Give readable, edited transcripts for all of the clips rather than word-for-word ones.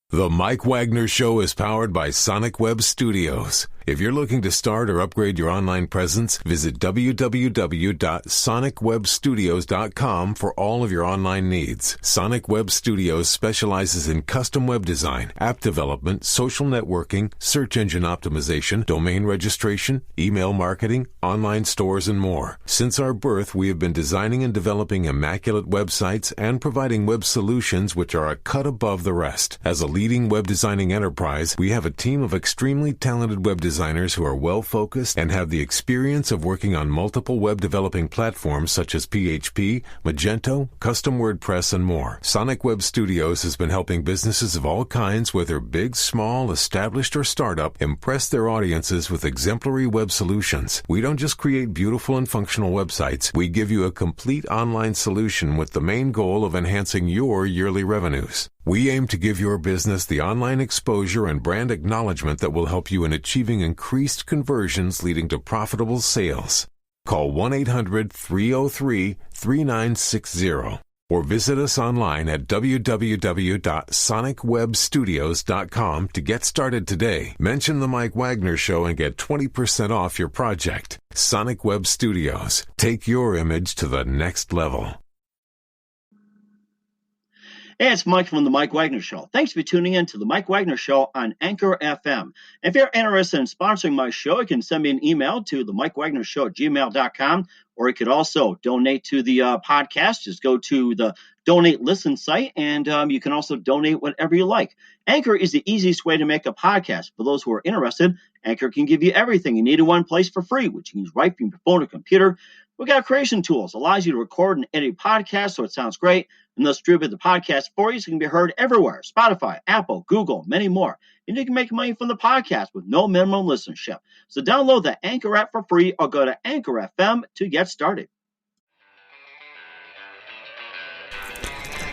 The Mike Wagner Show is powered by Sonic Web Studios. If you're looking to start or upgrade your online presence, visit www.sonicwebstudios.com for all of your online needs. Sonic Web Studios specializes in custom web design, app development, social networking, search engine optimization, domain registration, email marketing, online stores, and more. Since our birth, we have been designing and developing immaculate websites and providing web solutions which are a cut above the rest. As a leading web designing enterprise, we have a team of extremely talented web designers who are well-focused and have the experience of working on multiple web developing platforms such as PHP, Magento, custom WordPress, and more. Sonic Web Studios has been helping businesses of all kinds, whether big, small, established, or startup, impress their audiences with exemplary web solutions. We don't just create beautiful and functional websites. We give you a complete online solution with the main goal of enhancing your yearly revenues. We aim to give your business the online exposure and brand acknowledgement that will help you in achieving increased conversions leading to profitable sales. Call 1-800-303-3960 or visit us online at www.sonicwebstudios.com to get started today. Mention the Mike Wagner Show and get 20% off your project. Sonic Web Studios. Take your image to the next level. Hey, it's Mike from the Mike Wagner Show. Thanks for tuning in to the Mike Wagner Show on Anchor FM. If you're interested in sponsoring my show, you can send me an email to the MikeWagnerShow@gmail.com, or you could also donate to the podcast. Just go to the Donate Listen site, and you can also donate whatever you like. Anchor is the easiest way to make a podcast. For those who are interested, Anchor can give you everything you need in one place for free, which you can use right from your phone or computer. We got creation tools, allows you to record and edit podcasts so it sounds great, and they'll distribute the podcast for you so it can be heard everywhere. Spotify, Apple, Google, many more. And you can make money from the podcast with no minimum listenership. So download the Anchor app for free or go to Anchor FM to get started.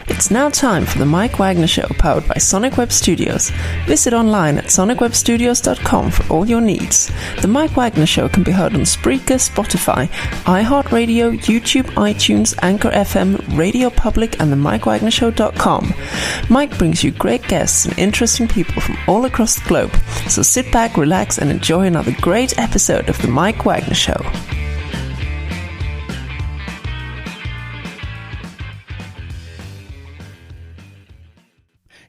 It's now time for the Mike Wagner Show, powered by Sonic Web Studios. Visit online at sonicwebstudios.com for all your needs. The Mike Wagner Show can be heard on Spreaker, Spotify, iHeartRadio, YouTube, iTunes, Anchor FM, Radio Public, and the MikeWagnerShow.com. Mike brings you great guests and interesting people from all across the globe. So sit back, relax, and enjoy another great episode of the Mike Wagner Show.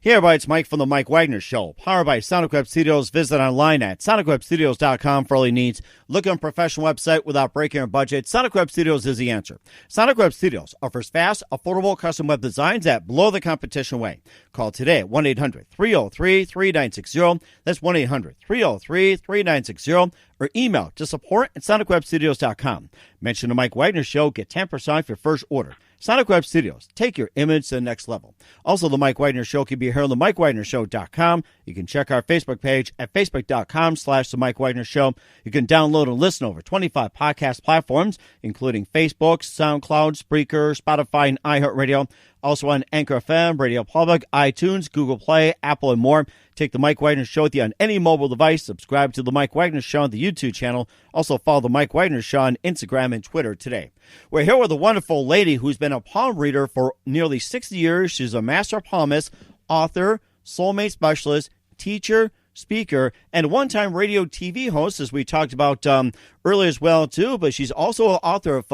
Hey everybody, it's Mike from the Mike Wagner Show, powered by Sonic Web Studios. Visit online at sonicwebstudios.com for all your needs. Look on a professional website without breaking your budget. Sonic Web Studios is the answer. Sonic Web Studios offers fast, affordable custom web designs that blow the competition away. Call today at 1-800-303-3960. That's 1-800-303-3960. Or email to support@sonicwebstudios.com. Mention the Mike Wagner Show, get 10% off your first order. Sonic Web Studios, take your image to the next level. Also, the Mike Wagner Show can be heard on the MikeWagnerShow.com. You can check our Facebook page at facebook.com/the Mike Wagner Show. You can download and listen over 25 podcast platforms, including Facebook, SoundCloud, Spreaker, Spotify, and iHeartRadio. Also on Anchor FM, Radio Public, iTunes, Google Play, Apple, and more. Take the Mike Wagner Show with you on any mobile device. Subscribe to the Mike Wagner Show on the YouTube channel. Also follow the Mike Wagner Show on Instagram and Twitter today. We're here with a wonderful lady who's been a palm reader for nearly 60 years. She's a master palmist, author, soulmate specialist, teacher, speaker, and one-time radio TV host, as we talked about earlier as well, too. But she's also an author of,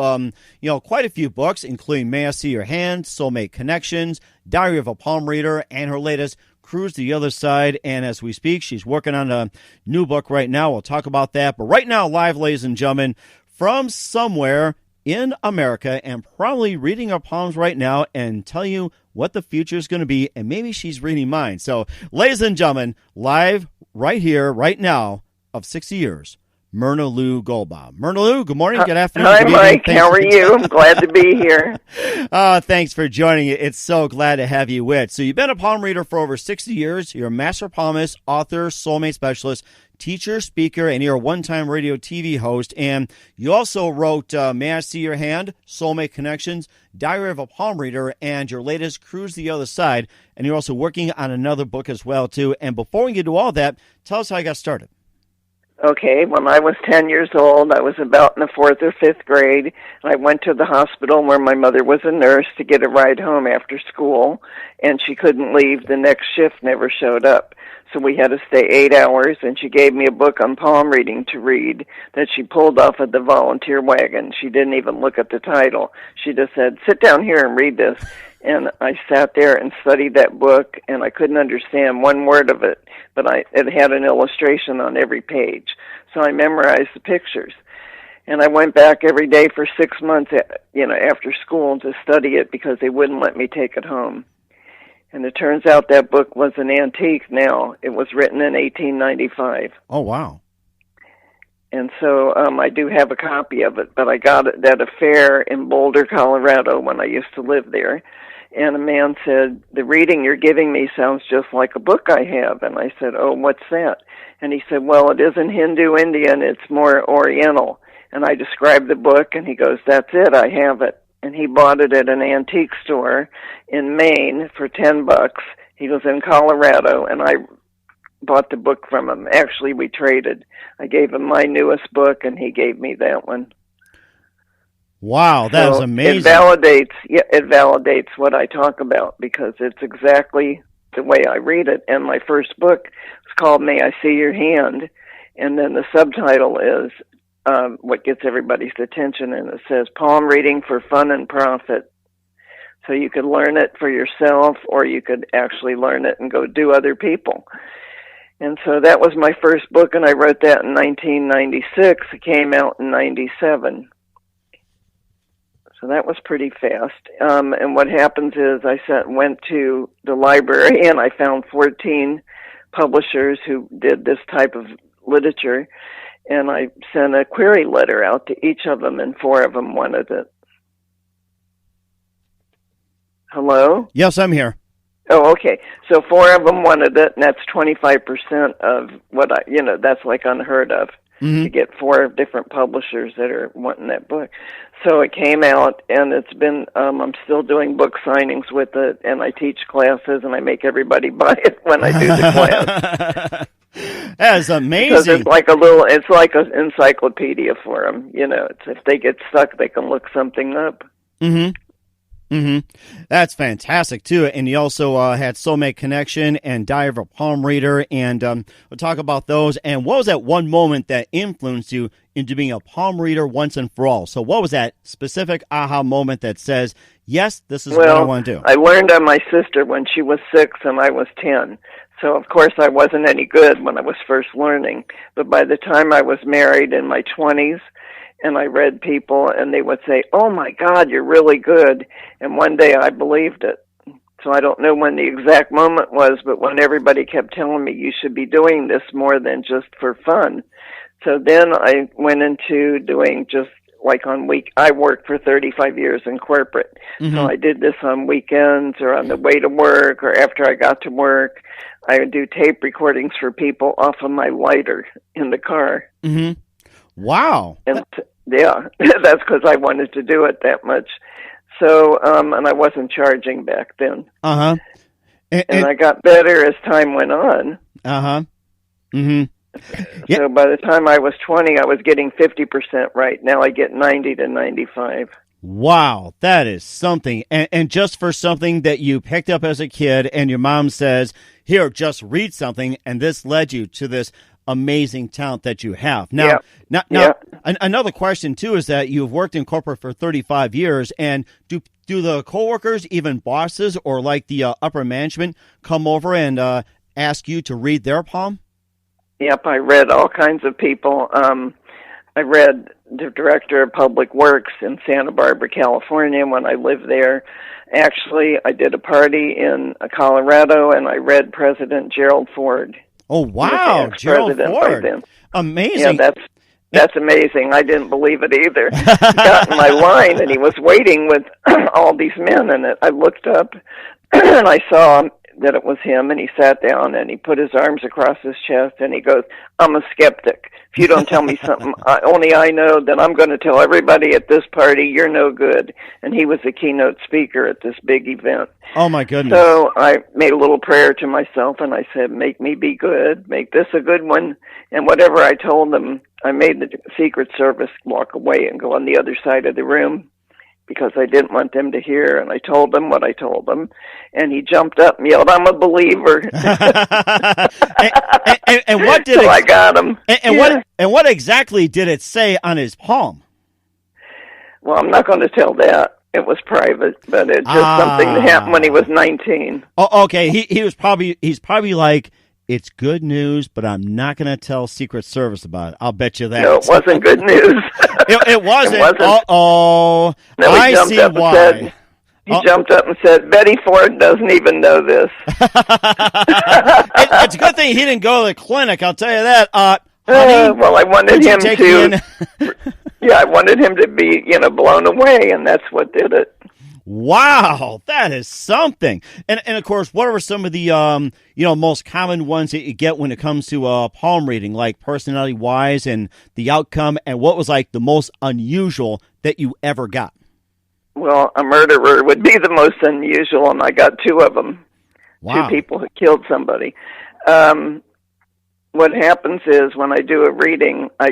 quite a few books, including May I See Your Hand, Soulmate Connections, Diary of a Palm Reader, and her latest, Cruise to the Other Side. And as we speak, she's working on a new book right now. We'll talk about that. But right now, live, ladies and gentlemen, from somewhere in America, and probably reading her palms right now and tell you what the future is going to be, and maybe she's reading mine. So, ladies and gentlemen, live right here, right now, of 60 years, Myrna Lou Goldbaum. Myrna Lou, good morning, good afternoon. Hi, Mike. How are you? I'm glad to be here. Thanks for joining. It's so glad to have you with. So you've been a palm reader for over 60 years. You're a master palmist, author, soulmate specialist, teacher, speaker, and you're a one-time radio TV host. And you also wrote May I See Your Hand, Soulmate Connections, Diary of a Palm Reader, and your latest, Cruise the Other Side. And you're also working on another book as well, too. And before we get to all that, tell us how you got started. Okay, when I was 10 years old, I was about in the 4th or 5th grade, and I went to the hospital where my mother was a nurse to get a ride home after school, and she couldn't leave. The next shift never showed up. So we had to stay 8 hours, and she gave me a book on palm reading to read that she pulled off of the volunteer wagon. She didn't even look at the title. She just said, sit down here and read this. And I sat there and studied that book, and I couldn't understand one word of it, but it had an illustration on every page. So I memorized the pictures. And I went back every day for 6 months, after school to study it because they wouldn't let me take it home. And it turns out that book was an antique now. It was written in 1895. Oh, wow. And so I do have a copy of it, but I got it at a fair in Boulder, Colorado when I used to live there. And a man said, the reading you're giving me sounds just like a book I have. And I said, oh, what's that? And he said, well, it isn't Hindu Indian, it's more Oriental. And I described the book, and he goes, that's it, I have it. And he bought it at an antique store in Maine for $10. He was in Colorado, and I bought the book from him. Actually, we traded. I gave him my newest book, and he gave me that one. Wow, that is amazing. It validates what I talk about because it's exactly the way I read it. And my first book is called May I See Your Hand, and then the subtitle is what gets everybody's attention, and it says Palm Reading for Fun and Profit. So you could learn it for yourself, or you could actually learn it and go do other people. And so that was my first book, and I wrote that in 1996. It came out in 97. So that was pretty fast. And what happens is I went to the library, and I found 14 publishers who did this type of literature, and I sent a query letter out to each of them, and 4 of them wanted it. Hello? Yes, I'm here. Oh, okay. So 4 of them wanted it, and that's 25% of what that's like unheard of. To get 4 different publishers that are wanting that book. So it came out, and it's been, I'm still doing book signings with it, and I teach classes, and I make everybody buy it when I do the class. That is amazing. Because it's like an encyclopedia for them. If they get stuck, they can look something up. That's fantastic, too. And you also had Soulmate Connection and Diary of a Palm Reader, and we'll talk about those. And what was that one moment that influenced you into being a palm reader once and for all? So what was that specific aha moment that says, yes, this is what I want to do? I learned on my sister when she was 6 and I was 10. So, of course, I wasn't any good when I was first learning. But by the time I was married in my 20s, and I read people, and they would say, oh, my God, you're really good. And one day I believed it. So I don't know when the exact moment was, but when everybody kept telling me you should be doing this more than just for fun. So then I went into doing just like I worked for 35 years in corporate. So I did this on weekends or on the way to work or after I got to work. I would do tape recordings for people off of my lighter in the car. Wow. And yeah, that's because I wanted to do it that much. So, and I wasn't charging back then. And I got better as time went on. So by the time I was 20, I was getting 50% right. Now I get 90 to 95. Wow, that is something. And just for something that you picked up as a kid and your mom says, here, just read something, and this led you to this amazing talent that you have. Now, another question, too, is that you've worked in corporate for 35 years, and do the coworkers, even bosses, or like the upper management, come over and ask you to read their palm? Yep, I read all kinds of people. I read the director of public works in Santa Barbara, California, when I lived there. Actually, I did a party in Colorado, and I read President Gerald Ford. Oh, wow, Gerald Ford. Amazing. Yeah, that's amazing. I didn't believe it either. He got in my line, and he was waiting with all these men, and I looked up, and I saw that it was him, and he sat down and he put his arms across his chest and he goes, "I'm a skeptic. If you don't tell me something only I know, then I'm going to tell everybody at this party you're no good." And he was the keynote speaker at this big event. Oh, my goodness. So I made a little prayer to myself, and I said, "Make me be good. Make this a good one." And whatever I told them, I made the Secret Service walk away and go on the other side of the room, because I didn't want them to hear, and I told them what I told them, and he jumped up and yelled, "I'm a believer." and what did so I got him. And what exactly did it say on his palm? Well, I'm not going to tell that. It was private, but it's just something that happened when he was 19. Oh, okay. He's probably like, "It's good news, but I'm not going to tell Secret Service about it." I'll bet you that. No, it wasn't good news. It wasn't. No, I see why. He jumped up and said, "Betty Ford doesn't even know this." It's a good thing he didn't go to the clinic, I'll tell you that. Honey, well, I wanted him to. Yeah, I wanted him to be, blown away, and that's what did it. Wow, that is something. And of course, what are some of the most common ones that you get when it comes to palm reading, like personality wise and the outcome, and what was like the most unusual that you ever got? Well, a murderer would be the most unusual, and I got 2 of them. Wow. 2 people who killed somebody. What happens is when I do a reading, I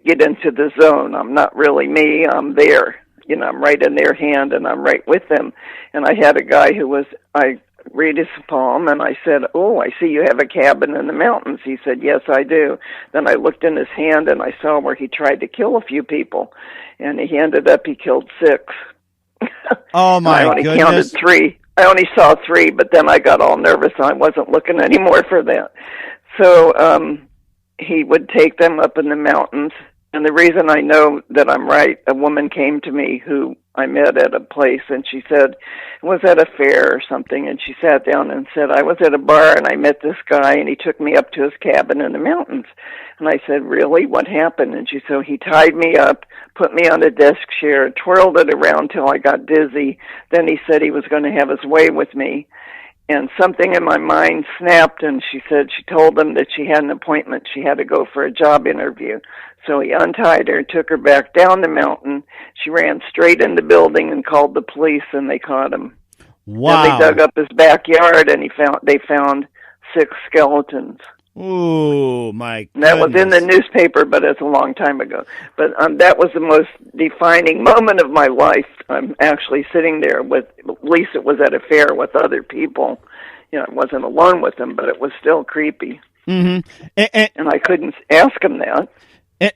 get into the zone. I'm not really me. I'm there. I'm right in their hand, and I'm right with them. And I had a guy I read his palm, and I said, "Oh, I see you have a cabin in the mountains." He said, "Yes, I do." Then I looked in his hand, and I saw where he tried to kill a few people, and he killed 6. Oh, my goodness. I only counted 3. I only saw 3, but then I got all nervous, and I wasn't looking anymore for that. So he would take them up in the mountains. And the reason I know that I'm right, a woman came to me who I met at a place, and she said, it was at a fair or something, and she sat down and said, "I was at a bar, and I met this guy, and he took me up to his cabin in the mountains." And I said, "Really? What happened?" And she said, "He tied me up, put me on a desk chair, twirled it around till I got dizzy. Then he said he was going to have his way with me." And something in my mind snapped, and she told him that she had an appointment. She had to go for a job interview. So he untied her, took her back down the mountain. She ran straight in the building and called the police, and they caught him. Wow. Then they dug up his backyard, and they found 6 skeletons. Oh, my goodness. That was in the newspaper, but it's a long time ago. But that was the most defining moment of my life. I'm actually sitting there with, at least it was at a fair with other people. I wasn't alone with them, but it was still creepy. Mm-hmm. And I couldn't ask him that.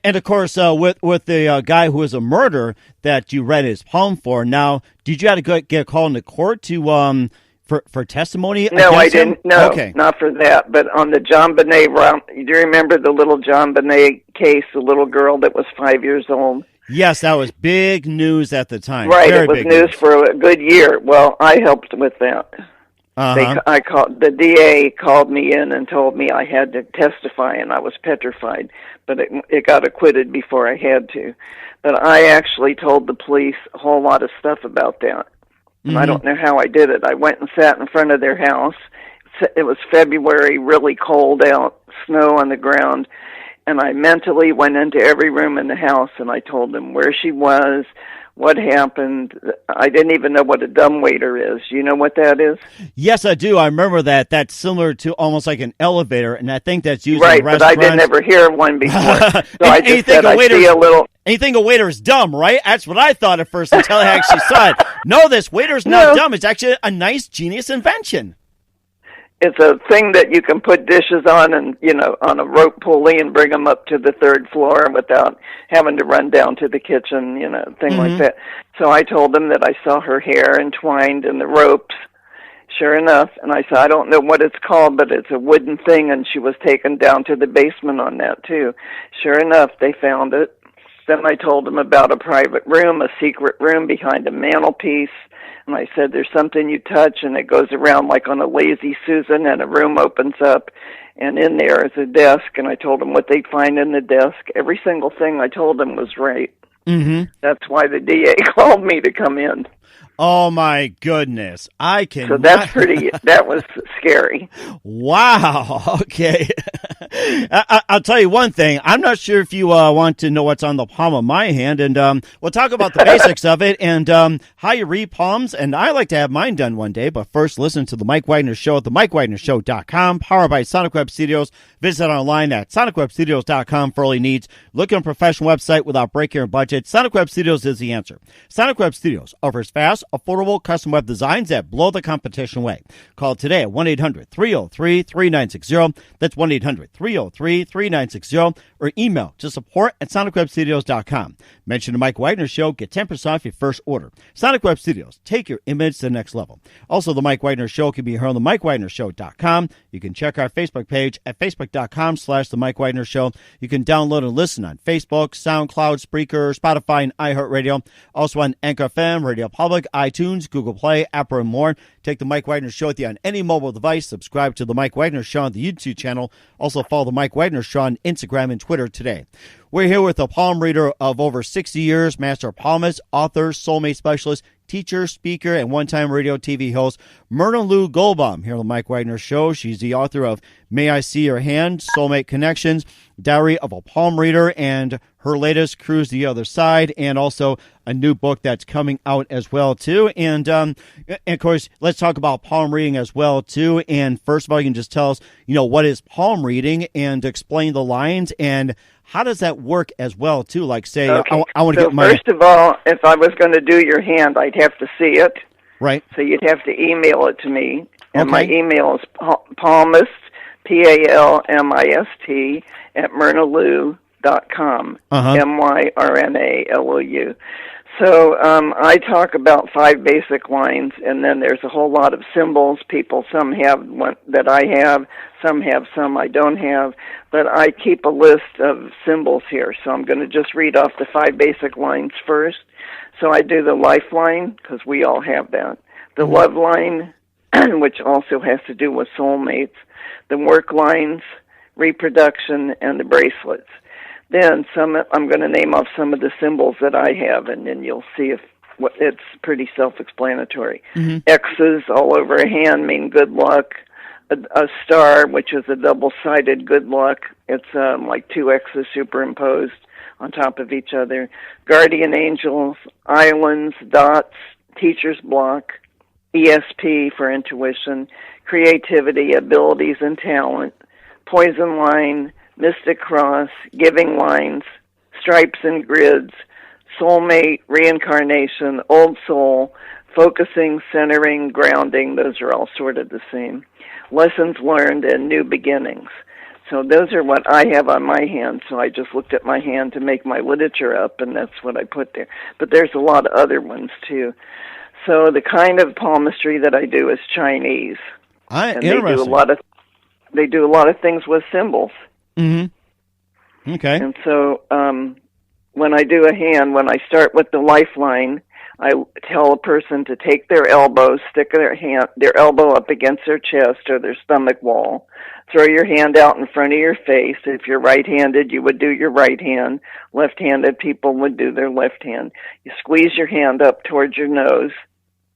And of course, with the guy who was a murderer that you read his palm for, now, did you have to get a call into court to for testimony? No, I didn't. Him? No, okay. Not for that. But on the John Bonet round, do you remember the little John Bonet case, the little girl that was 5 years old? Yes, that was big news at the time. Right, Very it was big news for a good year. Well, I helped with that. Uh-huh. The DA called me in and told me I had to testify, and I was petrified. But it got acquitted before I had to. But I actually told the police a whole lot of stuff about that. And I don't know how I did it. I went and sat in front of their house. It was February, really cold out, snow on the ground. And I mentally went into every room in the house, and I told them where she was, what happened. I didn't even know what a dumbwaiter is. You know what that is? Yes, I do. I remember that. That's similar to almost like an elevator, and I think that's used right, in restaurants. But I didn't ever hear one before. So I just said I see a little... Anything a waiter is dumb, right? That's what I thought at first until I actually saw it. No, this waiter's not dumb. It's actually a nice, genius invention. It's a thing that you can put dishes on and, on a rope pulley and bring them up to the 3rd floor without having to run down to the kitchen, thing like that. So I told them that I saw her hair entwined in the ropes, sure enough. And I said, I don't know what it's called, but it's a wooden thing, and she was taken down to the basement on that, too. Sure enough, they found it. Then I told them about a private room, a secret room behind a mantelpiece. And I said, there's something you touch, and it goes around like on a Lazy Susan, and a room opens up, and in there is a desk. And I told them what they'd find in the desk. Every single thing I told them was right. Mm-hmm. That's why the DA called me to come in. Oh my goodness! I can. So that's pretty. That was scary. Wow. Okay. I'll tell you one thing. I'm not sure if you want to know what's on the palm of my hand, and we'll talk about the basics of it and how you read palms. And I like to have mine done one day, but first, listen to the Mike Wagner Show at themikewagnershow.com, powered by Sonic Web Studios. Visit online at sonicwebstudios.com for all your needs. Look at a professional website without breaking your budget. Sonic Web Studios is the answer. Sonic Web Studios offers fast, affordable custom web designs that blow the competition away. Call today at 1-800-303-3960. That's 1-800-303-3960. Or email to support@sonicwebstudios.com. Mention the Mike Wagner Show. Get 10% off your first order. Sonic Web Studios. Take your image to the next level. Also, the Mike Wagner Show can be heard on the MikeWagnerShow.com. You can check our Facebook page at Facebook.com/The Mike Wagner Show. You can download and listen on Facebook, SoundCloud, Spreaker, Spotify, and iHeartRadio. Also on Anchor FM, Radio Public, iTunes, Google Play, Apple, and more. Take the Mike Wagner Show with you on any mobile device. Subscribe to the Mike Wagner Show on the YouTube channel. Also follow the Mike Wagner Show on Instagram and Twitter today. We're here with a palm reader of over 60 years, master palmist, author, soulmate specialist, teacher, speaker, and one-time radio TV host, Myrna Lou Goldbaum, here on the Mike Wagner Show. She's the author of May I See Your Hand, Soulmate Connections, Diary of a Palm Reader, and her latest, Cruise the Other Side, and also a new book that's coming out as well, too. And of course, let's talk about palm reading as well, too. And first of all, you can just tell us, what is palm reading and explain the lines and how does that work as well, too? Like, say, okay. I want to get my... First of all, if I was going to do your hand, I'd have to see it. Right. So you'd have to email it to me. And okay. my email is palmist, PALMIST, at myrnalou.com, MYRNALOU. So I talk about 5 basic lines, and then there's a whole lot of symbols. Some have one that I have, some I don't have, but I keep a list of symbols here. So I'm going to just read off the 5 basic lines first. So I do the Lifeline, because we all have that. The Love Line, which also has to do with soulmates. The Work Lines, Reproduction, and the Bracelets. Then I'm going to name off some of the symbols that I have, and then you'll see if it's pretty self-explanatory. Mm-hmm. X's all over a hand mean good luck. A star, which is a double-sided good luck. It's like 2 X's superimposed on top of each other. Guardian angels, islands, dots, teacher's block, ESP for intuition, creativity, abilities, and talent, poison line, mystic cross, giving lines, stripes and grids, soulmate, reincarnation, old soul, focusing, centering, grounding. Those are all sort of the same. Lessons learned and new beginnings. So those are what I have on my hand. So I just looked at my hand to make my literature up, and that's what I put there. But there's a lot of other ones, too. So the kind of palmistry that I do is Chinese. And they do a lot of things with symbols. Mm-hmm. Okay. And so when I do a hand, when I start with the Lifeline, I tell a person to take their elbow, stick their elbow up against their chest or their stomach wall. Throw your hand out in front of your face. If you're right-handed, you would do your right hand. Left-handed people would do their left hand. You squeeze your hand up towards your nose,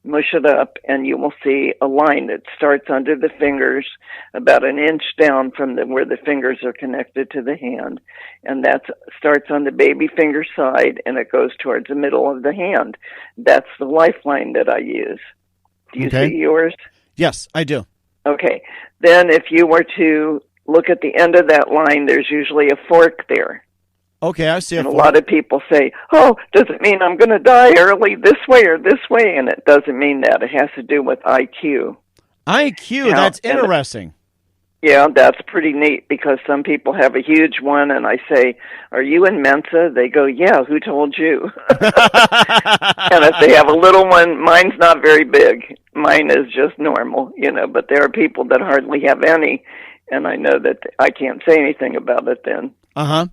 mush it up, and you will see a line that starts under the fingers about an inch down from where the fingers are connected to the hand. And that starts on the baby finger side, and it goes towards the middle of the hand. That's the Lifeline that I use. Do you see yours? Yes, I do. Okay. Then if you were to look at the end of that line, there's usually a fork there. Okay, I see. And a lot of people say, oh, does it mean I'm going to die early this way or this way? And it doesn't mean that. It has to do with IQ. IQ, that's interesting. Yeah, that's pretty neat because some people have a huge one, and I say, are you in Mensa? They go, yeah, who told you? And if they have a little one, mine's not very big. Mine is just normal, but there are people that hardly have any, and I know that I can't say anything about it then. Uh-huh.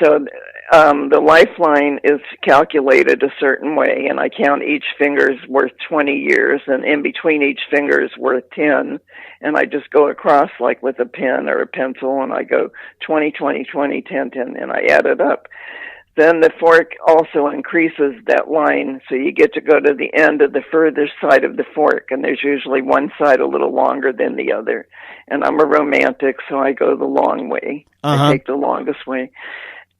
So the Lifeline is calculated a certain way, and I count each finger's worth 20 years, and in between each finger is worth 10, and I just go across like with a pen or a pencil, and I go 20, 20, 20, 10, 10, and I add it up. then the fork also increases that line, so you get to go to the end of the furthest side of the fork, and there's usually one side a little longer than the other. And I'm a romantic, so I go the long way. I take the longest way.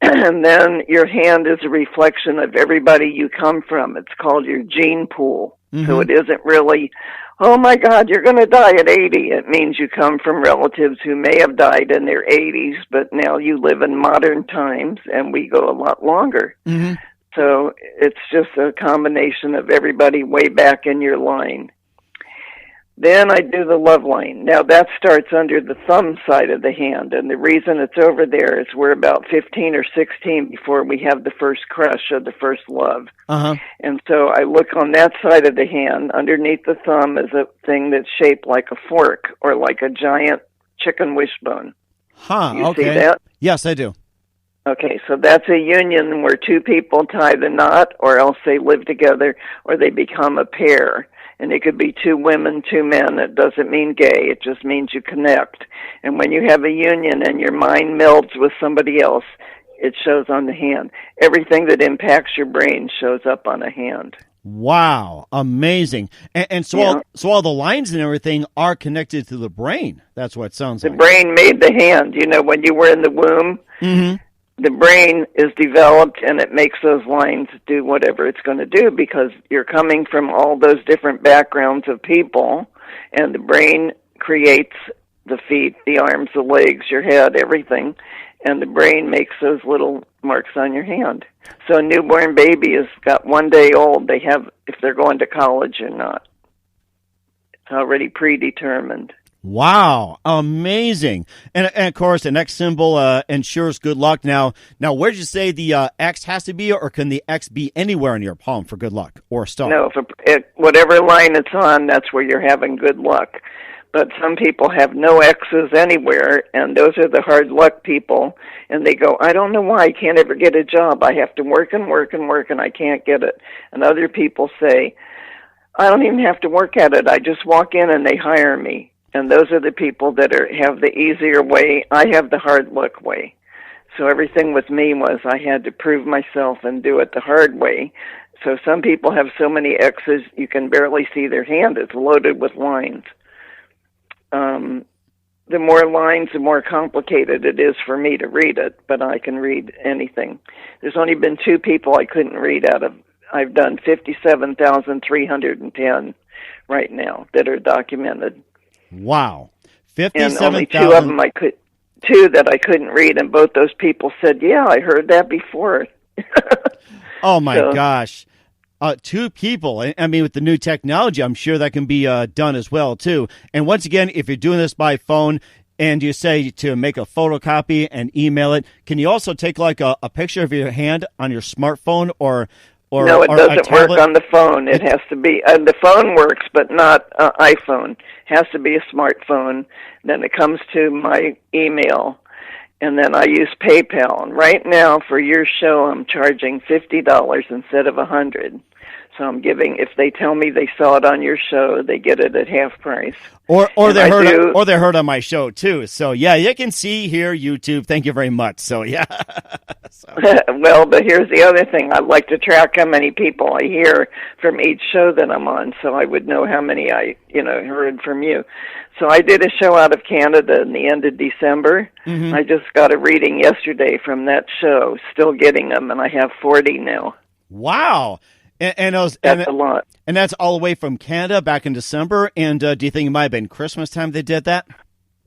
And then your hand is a reflection of everybody you come from. It's called your gene pool. So it isn't really, oh my God, you're going to die at 80. It means you come from relatives who may have died in their 80s, but now you live in modern times, and we go a lot longer. So it's just a combination of everybody way back in your line. Then I do the love line. Now that starts under the thumb side of the hand, and the reason it's over there is we're about 15 or 16 before we have the first crush or the first love. And so I look on that side of the hand. Underneath the thumb is a thing that's shaped like a fork or like a giant chicken wishbone. You see that? Yes, I do. Okay, so that's a union where two people tie the knot, or else they live together, or they become a pair. And it could be two women, two men. It doesn't mean gay. It just means you connect. And when you have a union and your mind melds with somebody else, it shows on the hand. Everything that impacts your brain shows up on a hand. Wow, amazing. And so, so all the lines and everything are connected to the brain. That's what it sounds like. The brain made the hand. You know, when you were in the womb, the brain is developed, and it makes those lines do whatever it's going to do, because you're coming from all those different backgrounds of people, and the brain creates the feet, the arms, the legs, your head, everything, and the brain makes those little marks on your hand. So a newborn baby has got 1 day old. They have, if they're going to college or not. It's already predetermined. Wow, amazing. And of course, the next symbol ensures good luck. Now, where did you say the X has to be, or can the X be anywhere in your palm for good luck, or a star? No, whatever line it's on, that's where you're having good luck. But some people have no X's anywhere, and those are the hard luck people, and they go, I don't know why I can't ever get a job. I have to work and work and work, and I can't get it. And other people say, I don't even have to work at it. I just walk in and they hire me. And those are the people that have the easier way. I have the hard luck way. So everything with me was I had to prove myself and do it the hard way. So some people have so many X's you can barely see their hand. It's loaded with lines. The more lines, the more complicated it is for me to read it, but I can read anything. There's only been 2 people I couldn't read out of. I've done 57,310 right now that are documented. Wow. 57,000. And only 2 of them two that I couldn't read, and both those people said, yeah, I heard that before. Oh, my gosh. 2 people. I mean, with the new technology, I'm sure that can be done as well, too. And once again, if you're doing this by phone and you say to make a photocopy and email it, can you also take like a picture of your hand on your smartphone or no, it doesn't work on the phone. It has to be, the phone works, but not iPhone. It has to be a smartphone. Then it comes to my email, and then I use PayPal. And right now, for your show, I'm charging $50 instead of $100. So I'm giving, if they tell me they saw it on your show, they get it at half price. Or they heard on my show too. So yeah, you can see here YouTube. Thank you very much. So yeah. Well, but here's the other thing. I like to track how many people I hear from each show that I'm on, so I would know how many I heard from you. So I did a show out of Canada in the end of December. I just got a reading yesterday from that show. Still getting them, and I have 40 now. Wow. That's a lot. And that's all the way from Canada back in December. And do you think it might have been Christmas time they did that?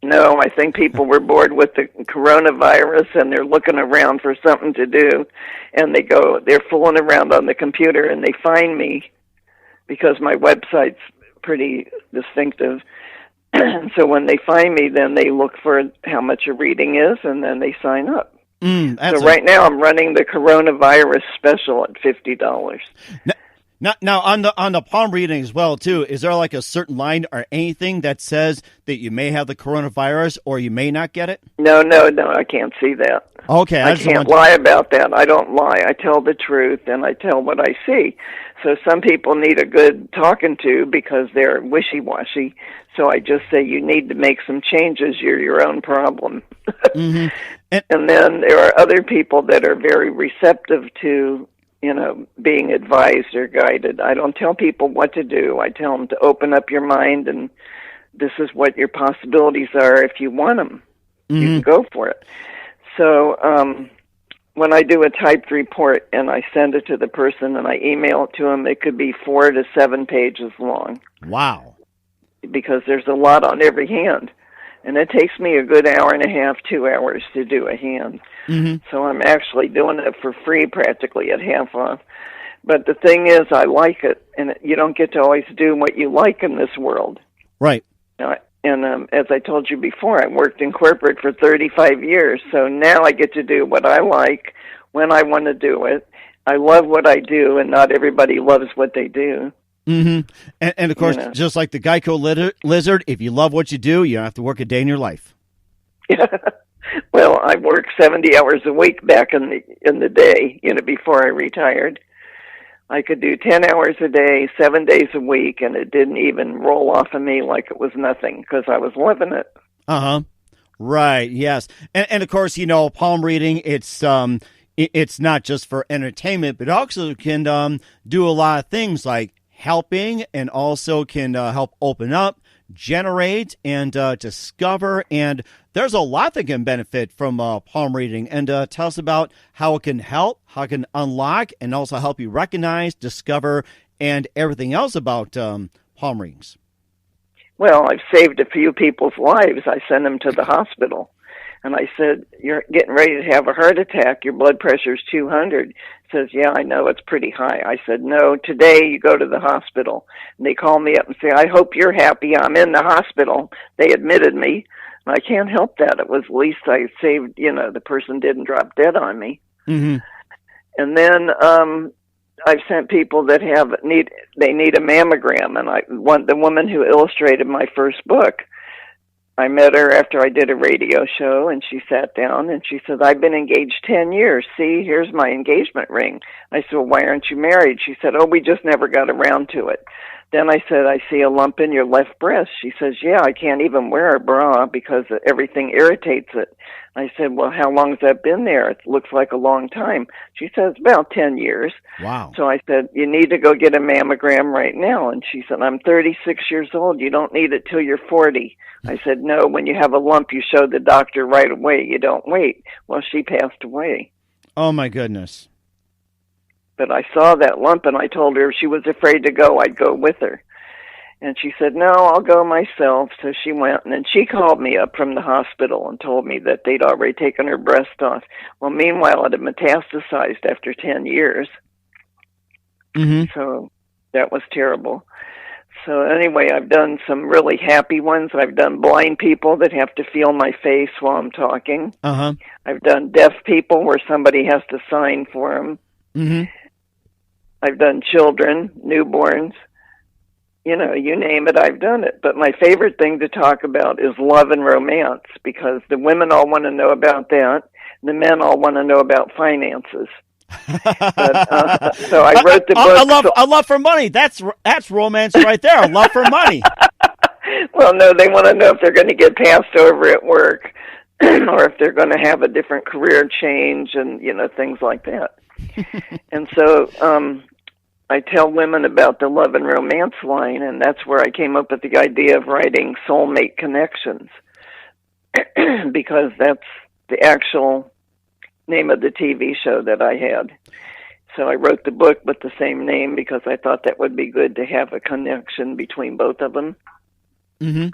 No, I think people were bored with the coronavirus, and they're looking around for something to do. And they're fooling around on the computer, and they find me because my website's pretty distinctive. So when they find me, then they look for how much a reading is, and then they sign up. So right now I'm running the coronavirus special at $50. Now on the palm reading as well too, is there like a certain line or anything that says that you may have the coronavirus or you may not get it? No, I can't see that. Okay. I can't lie about that. I don't lie. I tell the truth, and I tell what I see. So some people need a good talking to because they're wishy-washy. So I just say, you need to make some changes. You're your own problem. Mm-hmm. And then there are other people that are very receptive to, being advised or guided. I don't tell people what to do. I tell them to open up your mind, and this is what your possibilities are if you want them. Mm-hmm. You can go for it. So when I do a typed report and I send it to the person and I email it to them, it could be 4 to 7 pages long. Wow. Because there's a lot on every hand. And it takes me a good hour and a half, 2 hours to do a hand. Mm-hmm. So I'm actually doing it for free, practically at half off. But the thing is, I like it, and you don't get to always do what you like in this world. Right. And as I told you before, I worked in corporate for 35 years, so now I get to do what I like when I want to do it. I love what I do, and not everybody loves what they do. Mm-hmm. And of course, just like the Geico lizard, if you love what you do, you don't have to work a day in your life. Yeah. Well, I worked 70 hours a week back in the day, before I retired. I could do 10 hours a day, 7 days a week, and it didn't even roll off of me like it was nothing because I was loving it. Uh-huh. Right, yes. And of course, palm reading, it's not just for entertainment, but also can do a lot of things like helping, and also can help open up, generate, and discover. And there's a lot that can benefit from palm reading. And tell us about how it can help, how it can unlock, and also help you recognize, discover, and everything else about palm readings. Well, I've saved a few people's lives. I sent them to the hospital. And I said, you're getting ready to have a heart attack. Your blood pressure's 200. He says, yeah, I know, it's pretty high. I said, no, today you go to the hospital. And they call me up and say, I hope you're happy. I'm in the hospital. They admitted me. And I can't help that. It was at least I saved, the person didn't drop dead on me. Mm-hmm. And then I've sent people that need a mammogram. And the woman who illustrated my first book, I met her after I did a radio show, and she sat down, and she said, I've been engaged 10 years. See, here's my engagement ring. I said, well, why aren't you married? She said, oh, we just never got around to it. Then I said, I see a lump in your left breast. She says, yeah, I can't even wear a bra because everything irritates it. I said, well, how long has that been there? It looks like a long time. She says, about 10 years. Wow. So I said, you need to go get a mammogram right now. And she said, I'm 36 years old. You don't need it till you're 40. I said, no, when you have a lump, you show the doctor right away. You don't wait. Well, she passed away. Oh, my goodness. But I saw that lump, and I told her if she was afraid to go, I'd go with her. And she said, no, I'll go myself. So she went, and then she called me up from the hospital and told me that they'd already taken her breast off. Well, meanwhile, it had metastasized after 10 years. Mm-hmm. So that was terrible. So anyway, I've done some really happy ones. I've done blind people that have to feel my face while I'm talking. Uh-huh. I've done deaf people where somebody has to sign for them. Mm-hmm. I've done children, newborns. You name it, I've done it. But my favorite thing to talk about is love and romance, because the women all want to know about that. The men all want to know about finances. But, so I wrote the book. A love for money. That's romance right there. A love for money. Well, no, they want to know if they're going to get passed over at work, or if they're going to have a different career change, and things like that. And so I tell women about the love and romance line, and that's where I came up with the idea of writing Soulmate Connections, because that's the actual name of the TV show that I had. So I wrote the book with the same name because I thought that would be good to have a connection between both of them. Mm-hmm.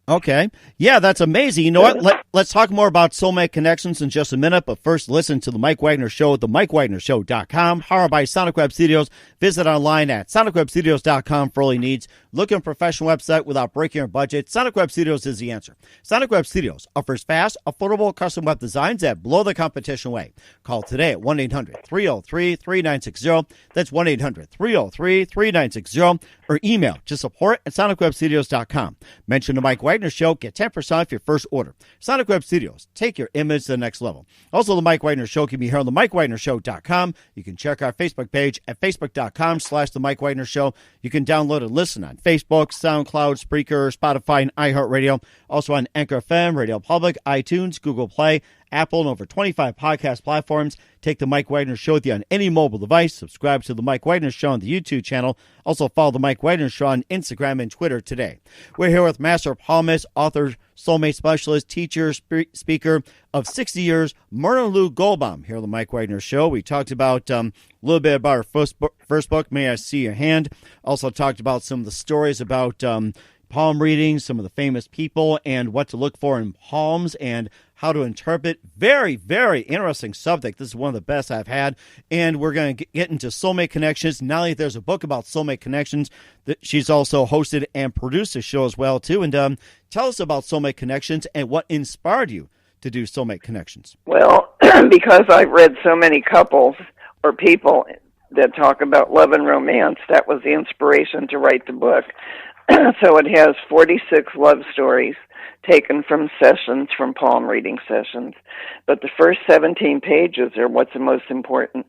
Okay. Yeah, that's amazing. You know what? Let's talk more about Soulmate Connections in just a minute, but first listen to The Mike Wagner Show at themikewagnershow.com, powered by Sonic Web Studios. Visit online at sonicwebstudios.com for all your needs Looking for a professional website without breaking your budget? Sonic Web Studios is the answer. Sonic Web Studios offers fast, affordable custom web designs that blow the competition away. Call today at 1-800-303-3960. That's 1-800-303-3960. Or email to support@sonicwebstudios.com. Mention the Mike Wagner Show. Get 10% off your first order. Sonic Web Studios. Take your image to the next level. Also, the Mike Wagner Show can be heard on the MikeWagnerShow.com. You can check our Facebook page at Facebook.com/The Mike Wagner Show. You can download and listen on Facebook, SoundCloud, Spreaker, Spotify, and iHeartRadio. Also on Anchor FM, Radio Public, iTunes, Google Play, Apple, and over 25 podcast platforms. Take the Mike Wagner Show with you on any mobile device. Subscribe to the Mike Wagner Show on the YouTube channel. Also follow the Mike Wagner Show on Instagram and Twitter today. We're here with master palmist, author, soulmate specialist, teacher, speaker of 60 years, Myrna Lou Goldbaum, here on the Mike Wagner Show. We talked about a little bit about our first book, May I See Your Hand. Also talked about some of the stories about palm readings, some of the famous people, and what to look for in palms, and how to interpret. Very, very interesting subject. This is one of the best I've had. And we're going to get into soulmate connections. Not only there's a book about soulmate connections, that she's also hosted and produced a show as well, too. And tell us about soulmate connections and what inspired you to do soulmate connections. Well, because I've read so many couples or people that talk about love and romance, that was the inspiration to write the book. So it has 46 love stories taken from sessions, from palm reading sessions. But the first 17 pages are what's the most important.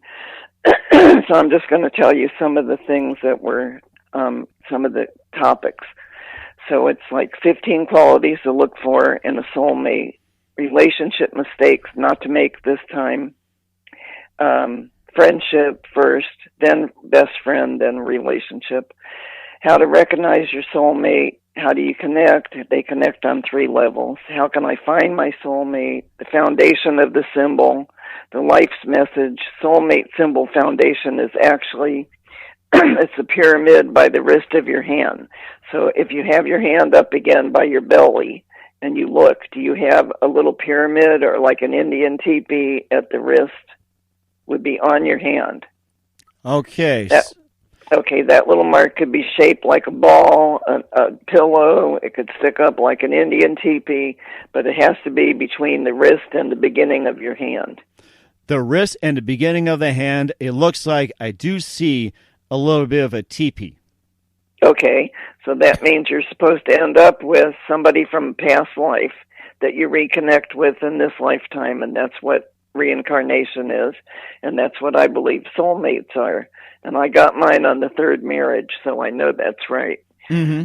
So I'm just going to tell you some of the things that were, some of the topics. So it's like 15 qualities to look for in a soulmate, relationship mistakes not to make this time, friendship first, then best friend, then relationship. How to recognize your soulmate. How do you connect? They connect on 3 levels. How can I find my soulmate? The foundation of the symbol, the life's message. Soulmate symbol foundation is actually, it's a pyramid by the wrist of your hand. So if you have your hand up again by your belly and you look, do you have a little pyramid or like an Indian teepee at the wrist would be on your hand? Okay. Okay, that little mark could be shaped like a ball, a pillow. It could stick up like an Indian teepee, but it has to be between the wrist and the beginning of your hand. The wrist and the beginning of the hand, it looks like I do see a little bit of a teepee. Okay, so that means you're supposed to end up with somebody from a past life that you reconnect with in this lifetime, and that's what reincarnation is, and that's what I believe soulmates are. And I got mine on the 3rd marriage, so I know that's right. Mm-hmm.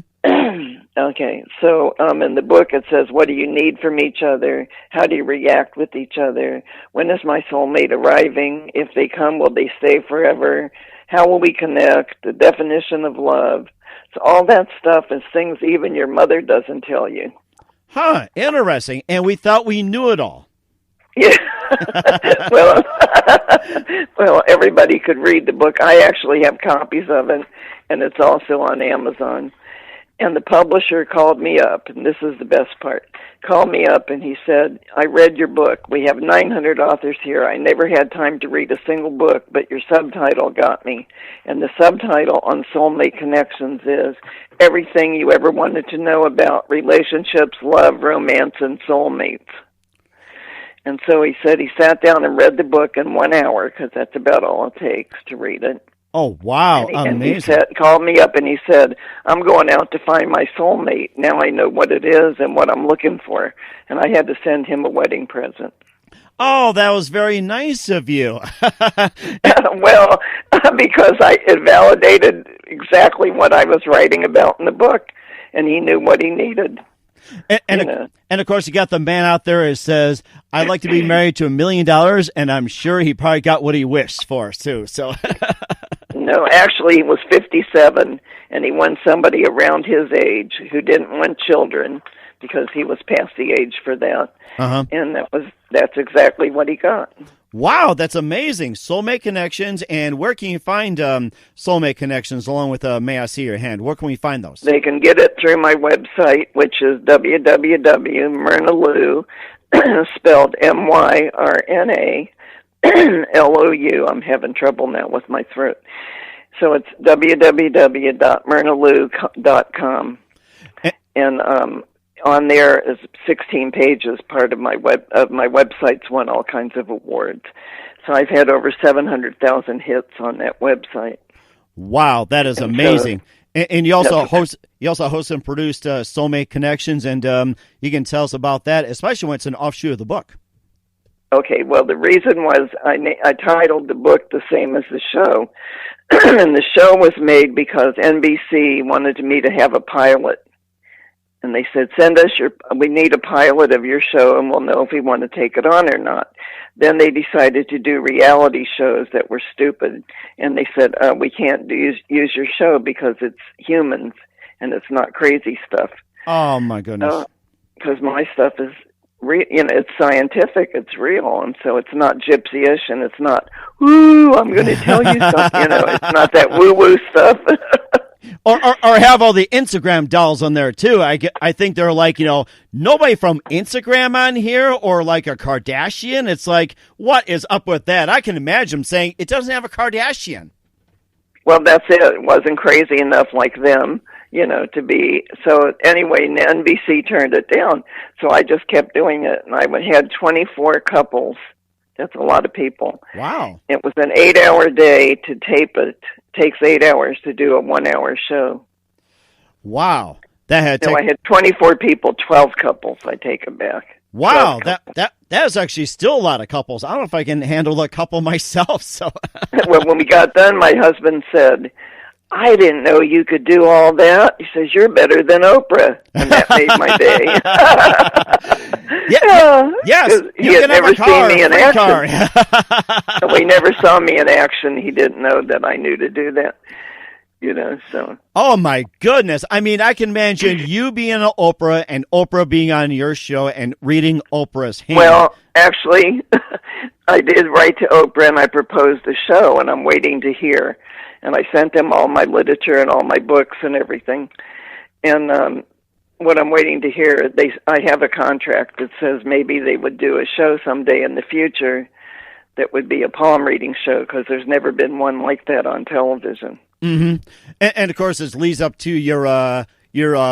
Okay, so in the book it says, what do you need from each other? How do you react with each other? When is my soulmate arriving? If they come, will they stay forever? How will we connect? The definition of love. So all that stuff is things even your mother doesn't tell you. Huh, interesting. And we thought we knew it all. Yeah. well, everybody could read the book. I actually have copies of it, and it's also on Amazon. And the publisher called me up, and this is the best part. Called me up, and he said, I read your book. We have 900 authors here. I never had time to read a single book, but your subtitle got me. And the subtitle on Soulmate Connections is Everything You Ever Wanted to Know About Relationships, Love, Romance, and Soulmates. And so he said he sat down and read the book in 1 hour, because that's about all it takes to read it. Oh, wow. And amazing. He called me up and he said, I'm going out to find my soulmate. Now I know what it is and what I'm looking for. And I had to send him a wedding present. Oh, that was very nice of you. Well, because it validated exactly what I was writing about in the book, and he knew what he needed. And of course, you got the man out there who says, I'd like to be married to $1 million, and I'm sure he probably got what he wished for, too. So, No, actually, he was 57, and he wanted somebody around his age who didn't want children because he was past the age for that. Uh-huh. And that's exactly what he got. Wow, that's amazing. Soulmate Connections, and where can you find Soulmate Connections along with May I See Your Hand? Where can we find those? They can get it through my website, which is www.myrnalou, spelled MYRNA, LOU. I'm having trouble now with my throat. So it's www.myrnalou.com. And on there is 16 pages. Part of my website's won all kinds of awards. So I've had over 700,000 hits on that website. Wow, that is amazing. And you also host and produced Soulmate Connections, and you can tell us about that, especially when it's an offshoot of the book. Okay, well, the reason was I titled the book the same as the show, and the show was made because NBC wanted me to have a pilot. And they said, we need a pilot of your show, and we'll know if we want to take it on or not. Then they decided to do reality shows that were stupid, and they said, we can't use your show because it's humans, and it's not crazy stuff. Oh, my goodness. Because my stuff is, it's scientific, it's real, and so it's not gypsy-ish, and it's not, woo, I'm going to tell you something, it's not that woo-woo stuff. Or have all the Instagram dolls on there, too. I think they're like, nobody from Instagram on here or like a Kardashian. It's like, what is up with that? I can imagine saying it doesn't have a Kardashian. Well, that's it. It wasn't crazy enough like them, to be. So anyway, NBC turned it down. So I just kept doing it. And I had 24 couples. That's a lot of people. Wow. It was an 8-hour day to tape it. Takes 8 hours to do a 1-hour show. Wow. I had 24 people, 12 couples. I take it back. Wow, that is actually still a lot of couples. I don't know if I can handle a couple myself. So, well, when we got done, my husband said, "I didn't know you could do all that." He says, "You're better than Oprah," and that made my day. Yes, he had never seen me in action. He he never saw me in action. He didn't know that I knew to do that. So. Oh my goodness! I mean, I can imagine you being on Oprah and Oprah being on your show and reading Oprah's hand. Well, actually, I did write to Oprah and I proposed a show, and I'm waiting to hear. And I sent them all my literature and all my books and everything. And what I'm waiting to hear, I have a contract that says maybe they would do a show someday in the future that would be a palm reading show, because there's never been one like that on television. Mm-hmm. And of course, this leads up to your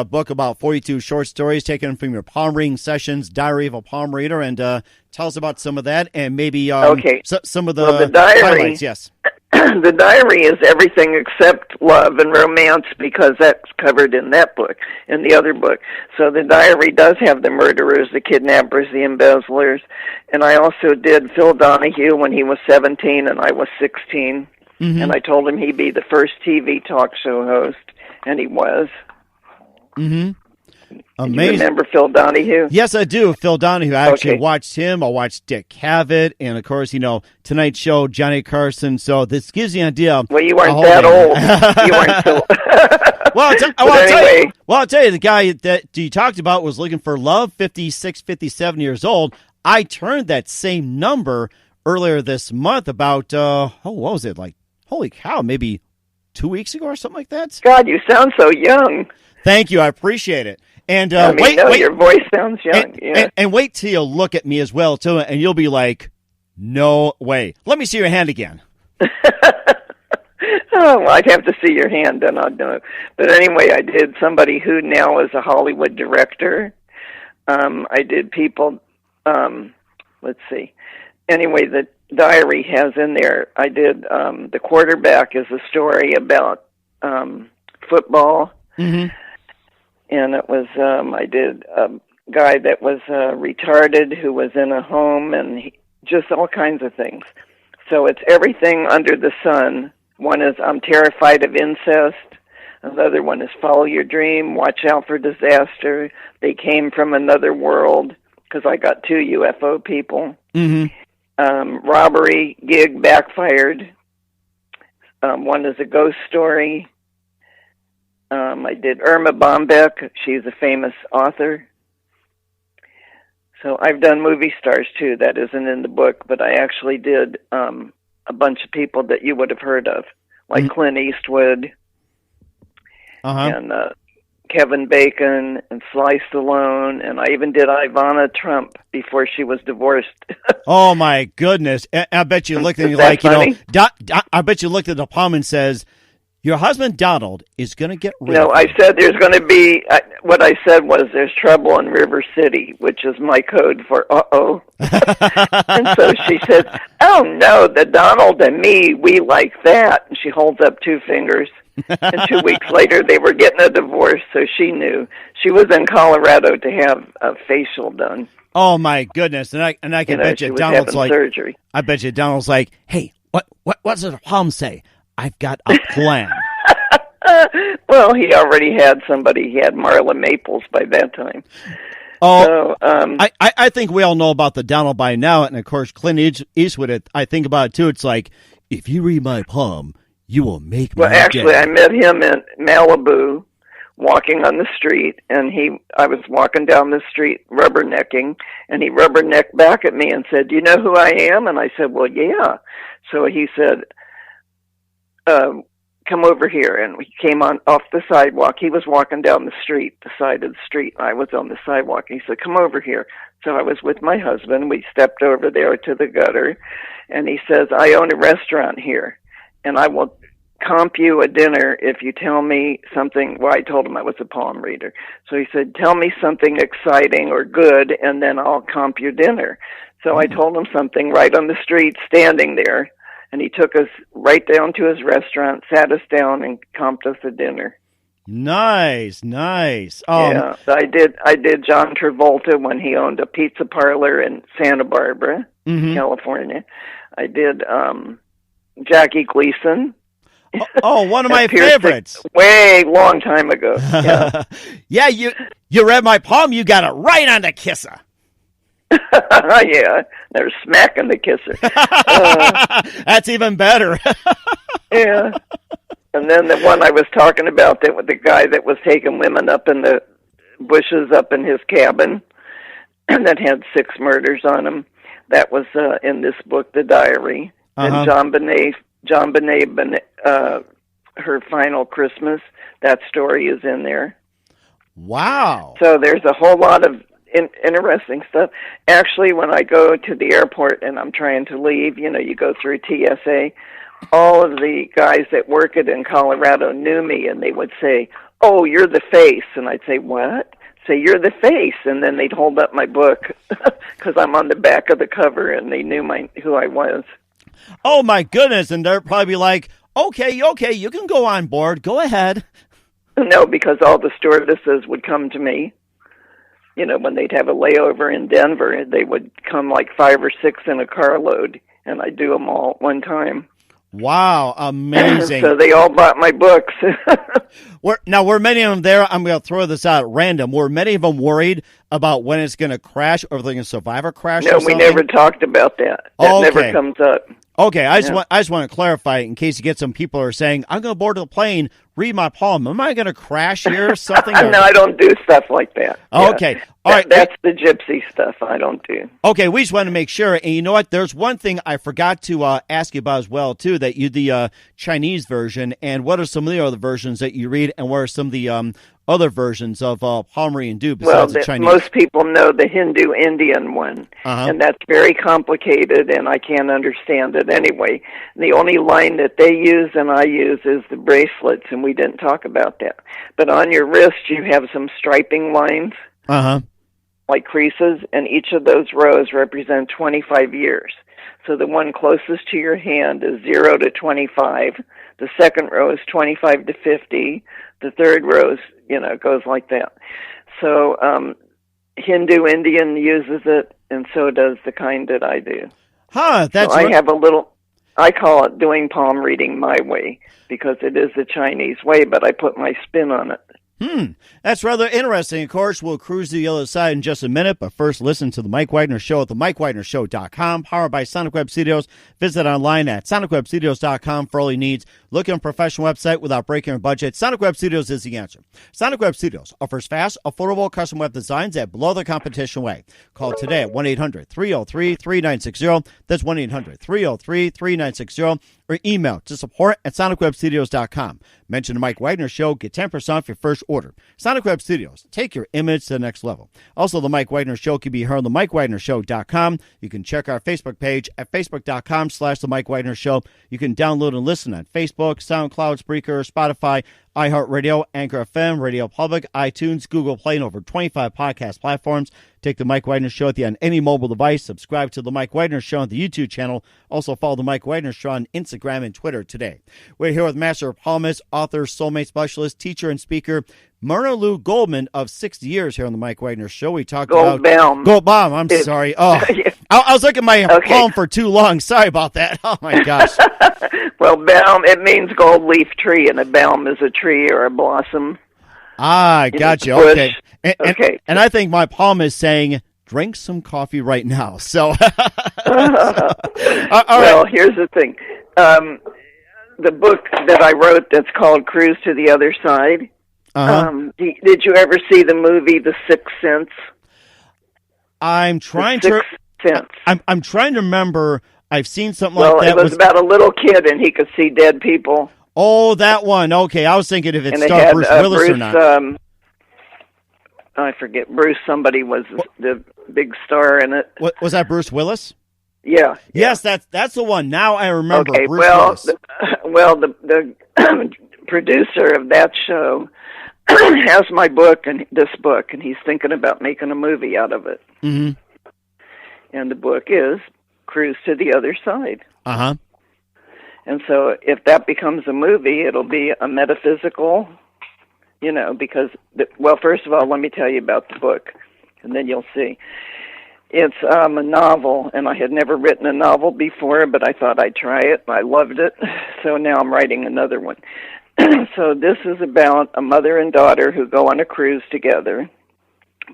book about 42 short stories taken from your palm reading sessions, Diary of a Palm Reader, and tell us about some of that and maybe some of the diary, highlights. Yes. The diary is everything except love and romance, because that's covered in that book, in the other book. So the diary does have the murderers, the kidnappers, the embezzlers. And I also did Phil Donahue when he was 17 and I was 16. Mm-hmm. And I told him he'd be the first TV talk show host, and he was. Mm-hmm. Amazing. Do you remember Phil Donahue? Yes, I do. Phil Donahue. I actually watched him. I watched Dick Cavett, and of course, Tonight Show, Johnny Carson. So this gives you an idea. Well, you weren't that old. You weren't so. I'll tell you, the guy that you talked about was looking for love, 56, 57 years old. I turned that same number earlier this month about, what was it? Like, holy cow, maybe 2 weeks ago or something like that? God, you sound so young. Thank you. I appreciate it. And wait, your voice sounds young. And wait till you look at me as well, too, and you'll be like, no way. Let me see your hand again. Well, I'd have to see your hand, then I'd know. But anyway, I did somebody who now is a Hollywood director. I did people, let's see. Anyway, the diary has in there, I did the quarterback is a story about football. Mm-hmm. And it was, I did a guy that was retarded who was in a home, and just all kinds of things. So it's everything under the sun. One is I'm terrified of incest. Another one is follow your dream, watch out for disaster. They came from another world, because I got 2 UFO people. Mm-hmm. Robbery gig backfired. One is a ghost story. I did Irma Bombeck. She's a famous author. So I've done movie stars, too. That isn't in the book, but I actually did a bunch of people that you would have heard of, like Clint Eastwood and Kevin Bacon and Sly Stallone, and I even did Ivana Trump before she was divorced. Oh, my goodness. I bet you looked at me like, I bet you looked at the palm and says, Your husband, Donald, is going to get rid No, of I you. said there's going to be, what I said was there's trouble in River City, which is my code for uh-oh. And so she said, oh, no, the Donald and me, we like that. And she holds up 2 fingers. And 2 weeks later, they were getting a divorce, so she knew. She was in Colorado to have a facial done. Oh, my goodness. And I can bet she you was Donald's having like, surgery. I bet you Donald's like, hey, what does the palm say? I've got a plan. Well, he already had somebody. He had Marla Maples by that time. Oh, so, I think we all know about the Donald by now. And, of course, Clint Eastwood, I think about it, too. It's like, if you read my palm, you will make me well, actually, day. I met him in Malibu walking on the street, and I was walking down the street rubbernecking, and he rubbernecked back at me and said, do you know who I am? And I said, well, yeah. So he said, come over here. And we came off the sidewalk. He was walking down the street, the side of the street. I was on the sidewalk. He said, come over here. So I was with my husband. We stepped over there to the gutter, and he says, I own a restaurant here, and I will comp you a dinner if you tell me something. Well, I told him I was a palm reader. So he said, tell me something exciting or good, and then I'll comp your dinner. So I told him something right on the street, standing there. And he took us right down to his restaurant, sat us down, and comped us a dinner. Nice. Yeah, I did John Travolta when he owned a pizza parlor in Santa Barbara, California. I did Jackie Gleason. Oh, one of my favorites. Way long time ago. Yeah, yeah. You read my palm. You got it right on the kisser. Yeah, they're smacking the kisser. That's even better. Yeah. And then the one I was talking about, that with the guy that was taking women up in the bushes up in his cabin, and that had 6 murders on him. That was in this book, The Diary. And John Bonet, Her Final Christmas. That story is in there. Wow. So there's a whole lot of interesting stuff. Actually, when I go to the airport and I'm trying to leave, you go through TSA, all of the guys that work it in Colorado knew me, and they would say, oh, you're the face. And I'd say, what? Say, you're the face. And then they'd hold up my book because I'm on the back of the cover, and they knew who I was. Oh, my goodness. And they'd probably be like, okay, you can go on board. Go ahead. No, because all the stewardesses would come to me. When they'd have a layover in Denver, they would come like 5 or 6 in a carload, and I'd do them all at one time. Wow, amazing. So they all bought my books. Were many of them there? I'm going to throw this out at random. Were many of them worried about when it's going to crash, or if they're going to survive a crash? No, we never talked about that. That never comes up. Okay, I just want to clarify in case you get some people who are saying, I'm going to board the plane, read my palm. Am I going to crash here or something? No, I don't do stuff like that. Okay. Yeah. All right. That's the gypsy stuff I don't do. Okay, we just want to make sure. And you know what? There's one thing I forgot to ask you about as well, too, that you the Chinese version. And what are some of the other versions that you read, and what are some of the other versions of palm reading do besides the Chinese? Most people know the Hindu-Indian one, and that's very complicated, and I can't understand it anyway. The only line that they use and I use is the bracelets, and we didn't talk about that. But on your wrist, you have some striping lines, like creases, and each of those rows represent 25 years. So the one closest to your hand is 0 to 25. The second row is 25 to 50. The third row is, goes like that. So Hindu-Indian uses it, and so does the kind that I do. That's so I call it doing palm reading my way, because it is the Chinese way, but I put my spin on it. That's rather interesting. Of course, we'll cruise to the other side in just a minute, but first listen to The Mike Wagner Show at themikewagnershow.com, powered by Sonic Web Studios. Visit online at sonicwebstudios.com for all your needs. Look at a professional website without breaking your budget. Sonic Web Studios is the answer. Sonic Web Studios offers fast, affordable custom web designs that blow the competition away. Call today at 1-800-303-3960. That's 1-800-303-3960. or email to support@sonicwebstudios.com. Mention the Mike Wagner Show, get 10% off your first order. Sonic Web Studios, take your image to the next level. Also, the Mike Wagner Show can be heard on the MikeWagnerShow.com. You can check our Facebook page at facebook.com/the Mike Wagner Show. You can download and listen on Facebook, SoundCloud, Spreaker, Spotify, iHeartRadio, Anchor FM, Radio Public, iTunes, Google Play, and over 25 podcast platforms. Take the Mike Wagner Show on any mobile device. Subscribe to the Mike Wagner Show on the YouTube channel. Also follow the Mike Wagner Show on Instagram and Twitter today. We're here with Master Palmist, author, soulmate specialist, teacher, and speaker, Myrna Lou Goldbaum of 60 years here on the Mike Wagner Show. We talked about Goldbaum. I'm sorry. Oh, I was looking at my palm for too long. Sorry about that. Oh my gosh. Well, baum, it means gold leaf tree, and a baum is a tree or a blossom. Ah, gotcha. Okay. And I think my palm is saying, drink some coffee right now. So, well, here's the thing. The book that I wrote that's called Cruise to the Other Side. Did you ever see the movie The Sixth Sense? I'm trying to remember. I've seen something like that. Well, it was about a little kid and he could see dead people. Oh, that one. Okay, I was thinking if it starred Bruce Willis or not. I forget. Bruce, somebody was the big star in it. Was that Bruce Willis? Yeah. Yes, that's the one. Now I remember. Okay, Bruce Willis. The producer of that show has my book and this book, and he's thinking about making a movie out of it. Mm-hmm. And the book is Cruise to the Other Side. Uh-huh. And so if that becomes a movie, it'll be a metaphysical, because, first of all, let me tell you about the book, and then you'll see. It's a novel, and I had never written a novel before, but I thought I'd try it, and I loved it, so now I'm writing another one. So this is about a mother and daughter who go on a cruise together,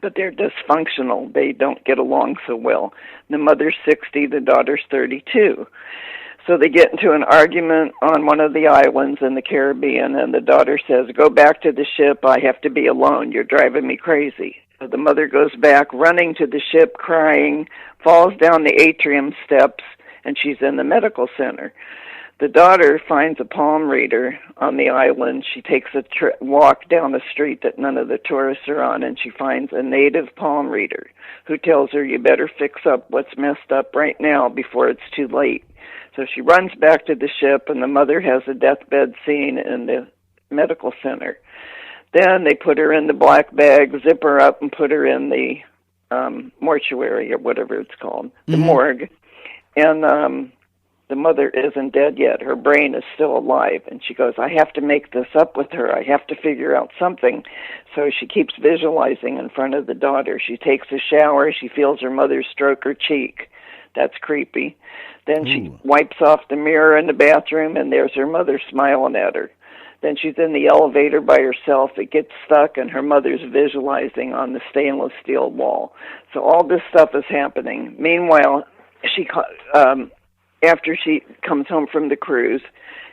but they're dysfunctional. They don't get along so well. The mother's 60, the daughter's 32. So they get into an argument on one of the islands in the Caribbean, and the daughter says, "Go back to the ship. I have to be alone. You're driving me crazy." So the mother goes back, running to the ship, crying, falls down the atrium steps, and she's in the medical center. The daughter finds a palm reader on the island. She takes a walk down a street that none of the tourists are on, and she finds a native palm reader who tells her, "You better fix up what's messed up right now before it's too late." So she runs back to the ship, and the mother has a deathbed scene in the medical center. Then they put her in the black bag, zip her up, and put her in the mortuary, or whatever it's called, the morgue. And the mother isn't dead yet. Her brain is still alive. And she goes, "I have to make this up with her. I have to figure out something." So she keeps visualizing in front of the daughter. She takes a shower. She feels her mother stroke her cheek. That's creepy. Then she wipes off the mirror in the bathroom, and there's her mother smiling at her. Then she's in the elevator by herself. It gets stuck, and her mother's visualizing on the stainless steel wall. So all this stuff is happening. Meanwhile, after she comes home from the cruise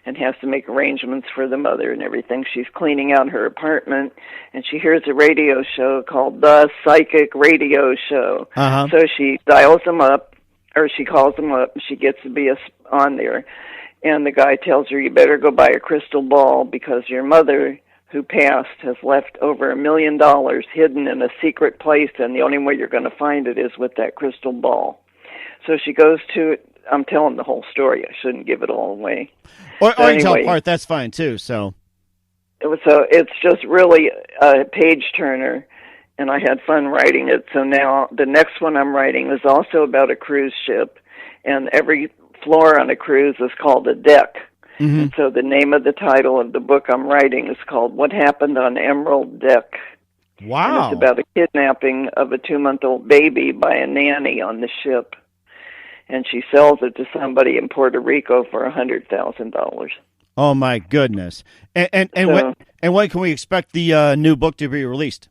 and has to make arrangements for the mother and everything, she's cleaning out her apartment, and she hears a radio show called The Psychic Radio Show. Uh-huh. So she dials them up, or she calls them up, and she gets to be on there. And the guy tells her, "You better go buy a crystal ball because your mother, who passed, has left over $1 million hidden in a secret place, and the only way you're going to find it is with that crystal ball." So she goes to, I'm telling the whole story. I shouldn't give it all away. Or you tell part, that's fine too. So it's just really a page-turner, and I had fun writing it. So now the next one I'm writing is also about a cruise ship, and every floor on a cruise is called a deck. Mm-hmm. And so the name of the title of the book I'm writing is called What Happened on Emerald Deck. Wow. And it's about a kidnapping of a 2-month-old baby by a nanny on the ship. And she sells it to somebody in Puerto Rico for $100,000. Oh my goodness! And when can we expect the new book to be released?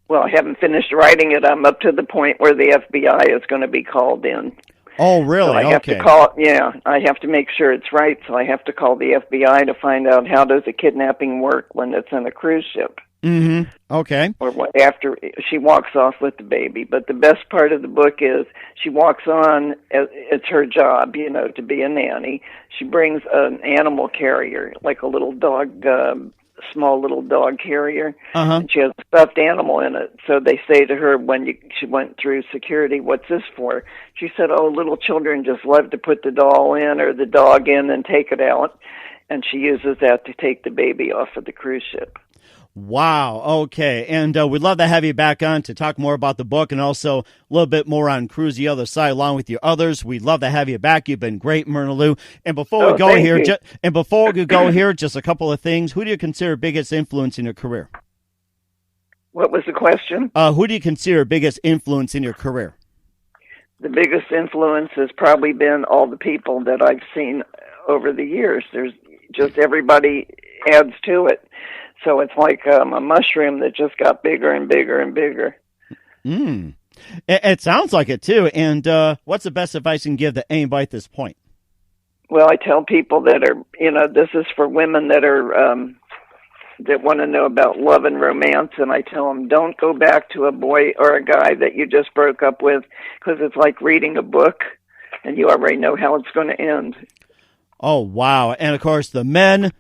Well, I haven't finished writing it. I'm up to the point where the FBI is going to be called in. Oh, really? So I have to call. Yeah, I have to make sure it's right. So I have to call the FBI to find out how does a kidnapping work when it's on a cruise ship. Mm-hmm. Okay. Or after she walks off with the baby. But the best part of the book is she walks on, it's her job, to be a nanny. She brings an animal carrier, like a little dog, small little dog carrier. And she has a stuffed animal in it. So they say to her when she went through security, "What's this for?" She said, "Oh, little children just love to put the doll in or the dog in and take it out." And she uses that to take the baby off of the cruise ship. Wow. Okay. And we'd love to have you back on to talk more about the book and also a little bit more on Cruise the Other Side along with your others. We'd love to have you back. You've been great, Myrna Lou. And before we go here, just a couple of things. Who do you consider biggest influence in your career? What was the question? Who do you consider biggest influence in your career? The biggest influence has probably been all the people that I've seen over the years. There's just everybody adds to it. So it's like a mushroom that just got bigger and bigger and bigger. It sounds like it, too. And what's the best advice you can give to anybody at this point? Well, I tell people that are, this is for women that are that want to know about love and romance, and I tell them, don't go back to a boy or a guy that you just broke up with, because it's like reading a book, and you already know how it's going to end. Oh, wow. And, of course, the men...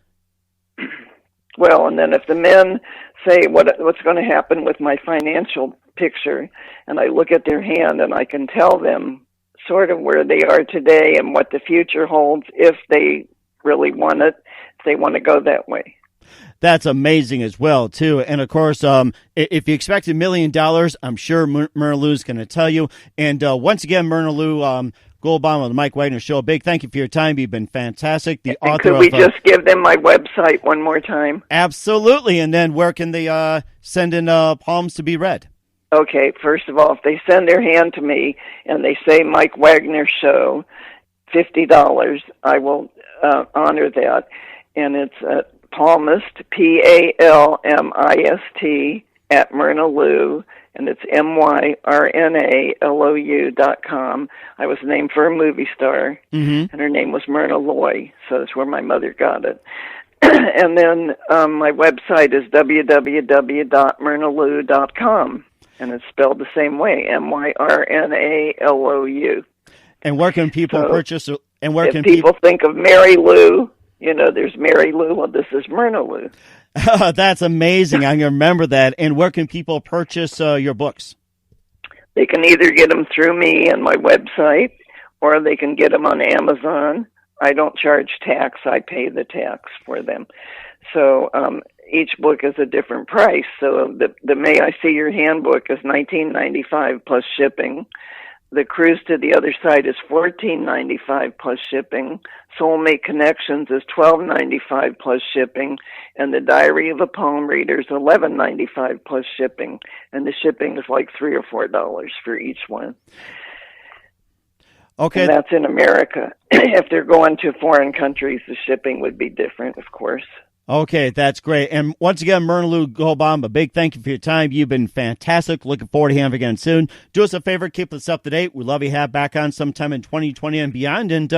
Well, and then if the men say, what's going to happen with my financial picture, and I look at their hand and I can tell them sort of where they are today and what the future holds if they really want it, if they want to go that way. That's amazing as well, too. And, of course, if you expect $1 million, I'm sure Myrna Lou's going to tell you. And once again, Myrna Lou Goldbaum on the Mike Wagner Show. Big thank you for your time. You've been fantastic. Could we just give them my website one more time? Absolutely. And then where can they send in palms to be read? Okay. First of all, if they send their hand to me and they say Mike Wagner Show, $50, I will honor that. And it's palmist, PALMIST, at Myrna Lou, and it's MYRNALOU.com. I was named for a movie star, and her name was Myrna Loy, so that's where my mother got it. And then my website is www.myrnalou.com, and it's spelled the same way, MYRNALOU. And where can people purchase? And where can people think of Mary Lou? There's Mary Lou. Well, this is Myrna Lou. That's amazing. I remember that. And where can people purchase your books? They can either get them through me and my website, or they can get them on Amazon. I don't charge tax. I pay the tax for them. So each book is a different price. So the May I See Your Hand book is $19.95 plus shipping. The Cruise to the Other Side is $14.95 plus shipping. Soulmate Connections is $12.95 plus shipping, and the Diary of a Palm Reader is $11.95 plus shipping, and the shipping is like $3 or $4 for each one. Okay, and that's in America. If they're going to foreign countries, the shipping would be different, of course. Okay, that's great. And once again, Myrna Lou Goldbaum, a big thank you for your time. You've been fantastic. Looking forward to having you again soon. Do us a favor, keep us up to date. We'd love you to have back on sometime in 2020 and beyond. And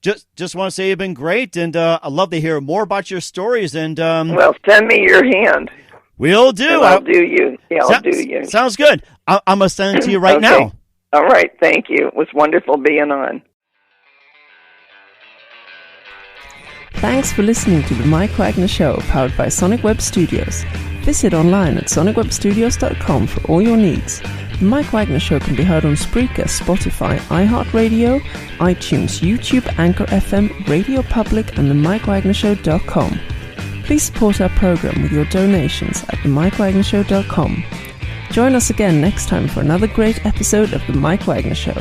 just want to say you've been great, and I'd love to hear more about your stories. And well, send me your hand. We'll do. I'll do you. Yeah, I'll do you. Sounds good. I'm going to send it to you right now. All right. Thank you. It was wonderful being on. Thanks for listening to the Mike Wagner Show, powered by Sonic Web Studios. Visit online at sonicwebstudios.com for all your needs. The Mike Wagner Show can be heard on Spreaker, Spotify, iHeartRadio, iTunes, YouTube, Anchor FM, Radio Public, and themikewagnershow.com. Please support our program with your donations at themikewagnershow.com. Join us again next time for another great episode of The Mike Wagner Show.